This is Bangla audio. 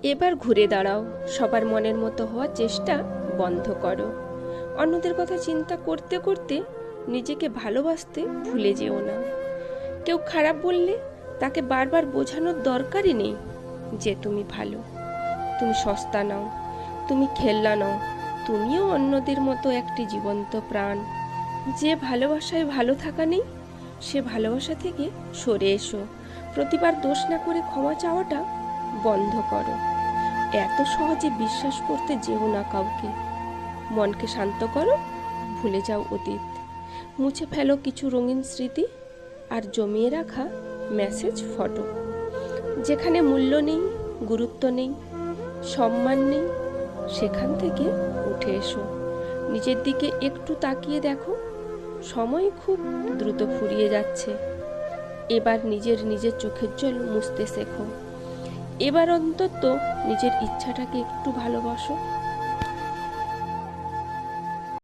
এবার ঘুরে দাঁড়াও, সবার মনের মতো হওয়ার চেষ্টা বন্ধ করো। অন্যদের কথা চিন্তা করতে করতে নিজেকে ভালোবাসতে ভুলে যেও না। কেউ খারাপ বললে তাকে বারবার বোঝানোর দরকারই নেই যে তুমি ভালো, তুমি সস্তা নও, তুমি খেলনা নও, তুমিও অন্যদের মতো একটি জীবন্ত প্রাণ। যে ভালোবাসায় ভালো থাকা নেই, সে ভালোবাসা থেকে সরে এসো। প্রতিবার দোষ না করে ক্ষমা চাওয়াটা বন্ধ করো। এত সহজে বিশ্বাস করতে যেও না কাউকে। মনকে শান্ত করো, ভুলে যাও অতীত, মুছে ফেলো কিছু রঙিন স্মৃতি আর জমিয়ে রাখা মেসেজ ফটো। যেখানে মূল্য নেই, গুরুত্ব নেই, সম্মান নেই, সেখান থেকে উঠে এসো। নিজের দিকে একটু তাকিয়ে দেখো, সময় খুব দ্রুত ফুরিয়ে যাচ্ছে। এবার নিজের চোখের জল মুছতে শেখো। এবার অন্তত নিজের ইচ্ছাটাকে একটু ভালোবাসো।